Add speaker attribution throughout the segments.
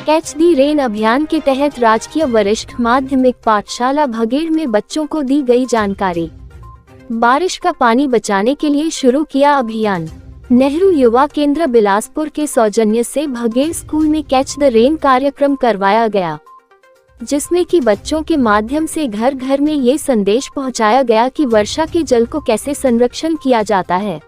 Speaker 1: Catch the rain अभियान के तहत राजकीय वरिष्ठ माध्यमिक पाठशाला भगेड़ में बच्चों को दी गई जानकारी। बारिश का पानी बचाने के लिए शुरू किया अभियान। नेहरू युवा केंद्र बिलासपुर के सौजन्य से भगेड़ स्कूल में कैच द रेन कार्यक्रम करवाया गया, जिसमें कि बच्चों के माध्यम से घर घर में ये संदेश पहुंचाया गया कि वर्षा के जल को कैसे संरक्षण किया जाता है।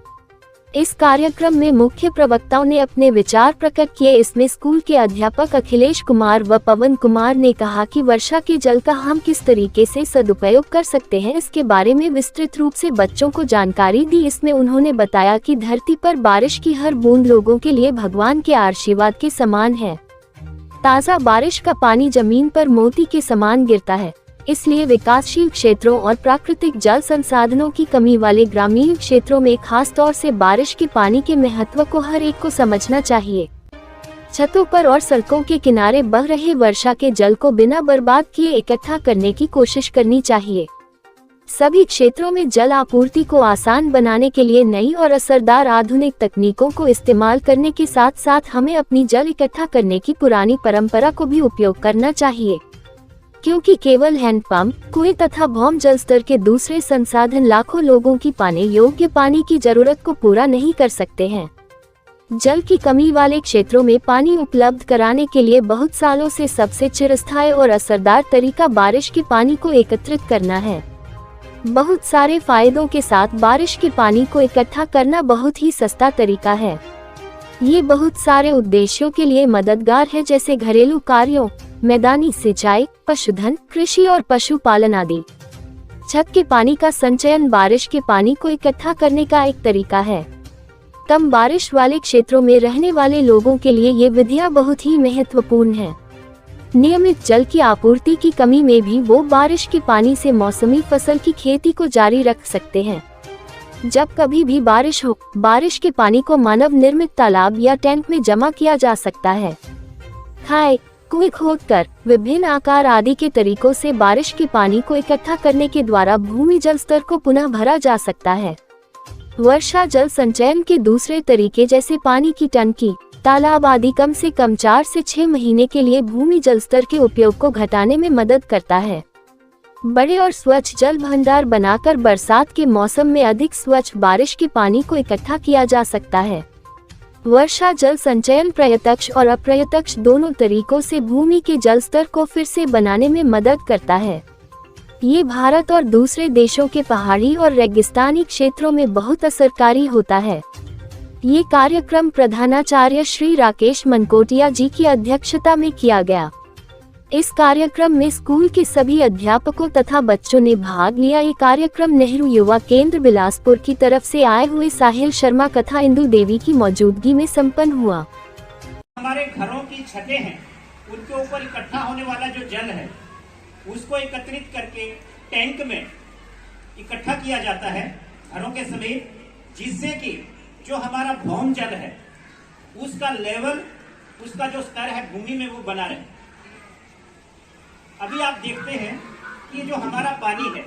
Speaker 1: इस कार्यक्रम में मुख्य प्रवक्ताओं ने अपने विचार प्रकट किए। इसमें स्कूल के अध्यापक अखिलेश कुमार व पवन कुमार ने कहा कि वर्षा के जल का हम किस तरीके से सदुपयोग कर सकते हैं, इसके बारे में विस्तृत रूप से बच्चों को जानकारी दी। इसमें उन्होंने बताया कि धरती पर बारिश की हर बूंद लोगों के लिए भगवान के आशीर्वाद के समान है। ताज़ा बारिश का पानी जमीन पर मोती के समान गिरता है, इसलिए विकासशील क्षेत्रों और प्राकृतिक जल संसाधनों की कमी वाले ग्रामीण क्षेत्रों में खास तौर से बारिश के पानी के महत्व को हर एक को समझना चाहिए। छतों पर और सड़कों के किनारे बह रहे वर्षा के जल को बिना बर्बाद किए इकट्ठा करने की कोशिश करनी चाहिए। सभी क्षेत्रों में जल आपूर्ति को आसान बनाने के लिए नई और असरदार आधुनिक तकनीकों को इस्तेमाल करने के साथ साथ हमें अपनी जल इकट्ठा करने की पुरानी परंपरा को भी उपयोग करना चाहिए, क्योंकि केवल हैंडपंप, कुएं तथा भौम जल स्तर के दूसरे संसाधन लाखों लोगों की पाने योग्य पानी की जरूरत को पूरा नहीं कर सकते हैं। जल की कमी वाले क्षेत्रों में पानी उपलब्ध कराने के लिए बहुत सालों से सबसे चिरस्थायी और असरदार तरीका बारिश के पानी को एकत्रित करना है। बहुत सारे फायदों के साथ बारिश के पानी को इकट्ठा करना बहुत ही सस्ता तरीका है। ये बहुत सारे उद्देश्यों के लिए मददगार है, जैसे घरेलू कार्यों, मैदानी सिंचाई, पशुधन, कृषि और पशुपालन आदि। छत के पानी का संचयन बारिश के पानी को इकट्ठा करने का एक तरीका है। कम बारिश वाले क्षेत्रों में रहने वाले लोगों के लिए ये विधियां बहुत ही महत्वपूर्ण है। नियमित जल की आपूर्ति की कमी में भी वो बारिश के पानी से मौसमी फसल की खेती को जारी रख सकते हैं। जब कभी भी बारिश हो, बारिश के पानी को मानव निर्मित तालाब या टैंक में जमा किया जा सकता है। खाए, कुएं खोदकर विभिन्न आकार आदि के तरीकों से बारिश के पानी को इकट्ठा करने के द्वारा भूमि जल स्तर को पुनः भरा जा सकता है। वर्षा जल संचयन के दूसरे तरीके जैसे पानी की टंकी, तालाब आदि कम से कम 4 से 6 महीने के लिए भूमि जल स्तर के उपयोग को घटाने में मदद करता है। बड़े और स्वच्छ जल भंडार बनाकर बरसात के मौसम में अधिक स्वच्छ बारिश के पानी को इकट्ठा किया जा सकता है। वर्षा जल संचयन प्रत्यक्ष और अप्रत्यक्ष दोनों तरीकों से भूमि के जल स्तर को फिर से बनाने में मदद करता है। ये भारत और दूसरे देशों के पहाड़ी और रेगिस्तानी क्षेत्रों में बहुत असरकारी होता है। ये कार्यक्रम प्रधानाचार्य श्री राकेश मनकोटिया जी की अध्यक्षता में किया गया। इस कार्यक्रम में स्कूल के सभी अध्यापकों तथा बच्चों ने भाग लिया। ये कार्यक्रम नेहरू युवा केंद्र बिलासपुर की तरफ से आए हुए साहिल शर्मा तथा इंदु देवी की मौजूदगी में संपन्न हुआ।
Speaker 2: हमारे घरों की छतें हैं, उनके ऊपर इकट्ठा होने वाला जो जल है उसको एकत्रित करके टैंक में इकट्ठा किया जाता है घरों के समीप, जिससे कि जो हमारा भौम जल है उसका लेवल, उसका जो स्तर है भूमि में वो बना रहे। अभी आप देखते हैं कि जो हमारा पानी है,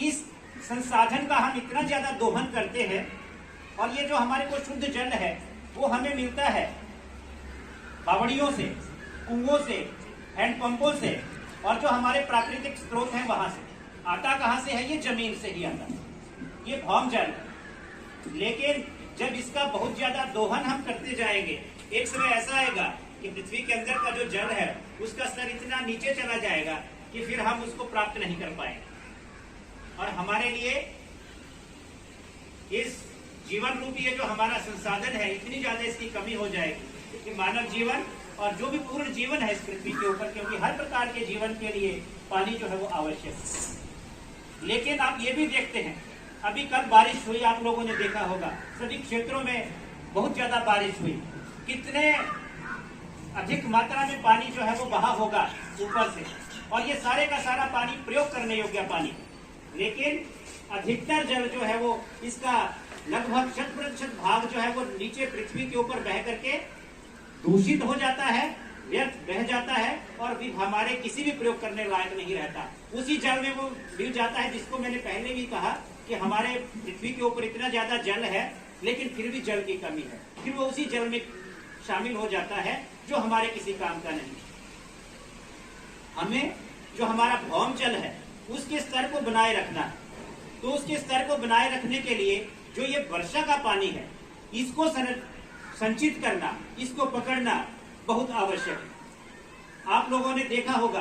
Speaker 2: इस संसाधन का हम इतना ज्यादा दोहन करते हैं और ये जो हमारे को शुद्ध जल है वो हमें मिलता है बावड़ियों से, कुओं से, हैंडपंपों से और जो हमारे प्राकृतिक स्रोत हैं वहां से। आता कहाँ से है? ये जमीन से ही आता है, ये भौम जल है। लेकिन जब इसका बहुत ज्यादा दोहन हम करते जाएंगे, एक समय ऐसा आएगा कि पृथ्वी के अंदर का जो जल है उसका स्तर इतना नीचे चला जाएगा कि फिर हम उसको प्राप्त नहीं कर पाएंगे और हमारे लिए इस जीवन रूपी ये जो हमारा संसाधन है इतनी ज्यादा इसकी कमी हो जाएगी कि मानव जीवन और जो भी पूर्ण जीवन है इस पृथ्वी के ऊपर, क्योंकि हर प्रकार के जीवन के लिए पानी जो है वो आवश्यक है। लेकिन आप ये भी देखते हैं, अभी कल बारिश हुई, आप लोगों ने देखा होगा, सभी क्षेत्रों में बहुत ज्यादा बारिश हुई। कितने अधिक मात्रा में पानी जो है वो बहा होगा ऊपर से, और ये सारे का सारा पानी प्रयोग करने योग्य पानी। लेकिन अधिकतर जल जो है वो इसका लगभग 100% भाग जो है वो नीचे पृथ्वी के ऊपर बह करके दूषित हो जाता है, व्यर्थ बह जाता है और भी हमारे किसी भी प्रयोग करने लायक नहीं रहता। उसी जल में वो मिल जाता है, जिसको मैंने पहले भी कहा कि हमारे पृथ्वी के ऊपर इतना ज्यादा जल है लेकिन फिर भी जल की कमी है। फिर वो उसी जल में शामिल हो जाता है जो हमारे किसी काम का नहीं। हमें जो हमारा भौम जल है उसके स्तर को बनाए रखना है। तो उसके स्तर को बनाए रखने के लिए जो ये वर्षा का पानी है इसको संचित करना, इसको पकड़ना बहुत आवश्यक है। आप लोगों ने देखा होगा,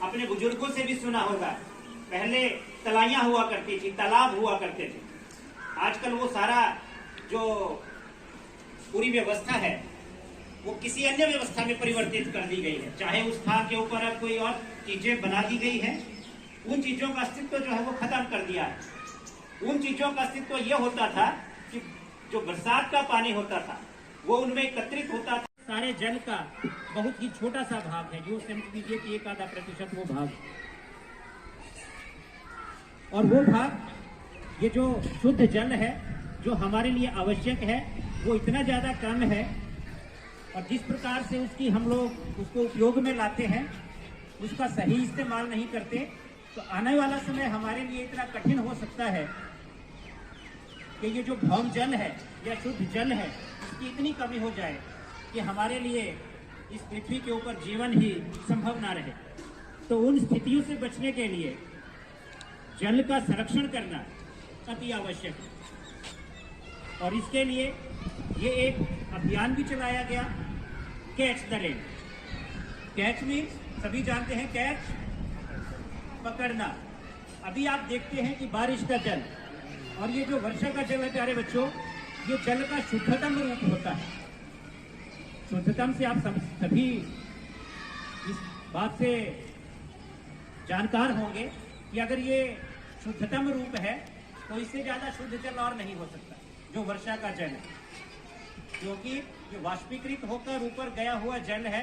Speaker 2: अपने बुजुर्गों से भी सुना होगा, पहले तलाइयां हुआ करती थी, तालाब हुआ करते थे। आजकल वो सारा जो पूरी व्यवस्था है वो किसी अन्य व्यवस्था में परिवर्तित कर दी गई है। चाहे उस स्थान के ऊपर अब कोई और चीजें बना दी गई है, उन चीजों का अस्तित्व जो है वो खत्म कर दिया है। उन चीजों का अस्तित्व ये होता था कि जो बरसात का पानी होता था वो उनमें एकत्रित होता था। सारे जल का बहुत ही छोटा सा भाग है, जो समझ लीजिए कि 1-आधा% वो भाग, और वो भाग ये जो शुद्ध जल है जो हमारे लिए आवश्यक है वो इतना ज्यादा कम है, और जिस प्रकार से उसकी हम लोग उसको उपयोग में लाते हैं उसका सही इस्तेमाल नहीं करते, तो आने वाला समय हमारे लिए इतना कठिन हो सकता है कि ये जो भौम जल है या शुद्ध जल है इसकी इतनी कमी हो जाए कि हमारे लिए इस पृथ्वी के ऊपर जीवन ही संभव ना रहे। तो उन स्थितियों से बचने के लिए जल का संरक्षण करना अति आवश्यक है, और इसके लिए ये एक अभियान भी चलाया गया, कैच द रेन। कैच में सभी जानते हैं, कैच पकड़ना। अभी आप देखते हैं कि बारिश का जल और ये जो वर्षा का जल है प्यारे बच्चों, ये जल का शुद्धतम रूप होता है। शुद्धतम से आप सभी इस बात से जानकार होंगे कि अगर ये शुद्धतम रूप है तो इससे ज्यादा शुद्ध जल और नहीं हो सकता जो वर्षा का जल है, क्योंकि ये वाष्पीकृत होकर ऊपर गया हुआ जल है।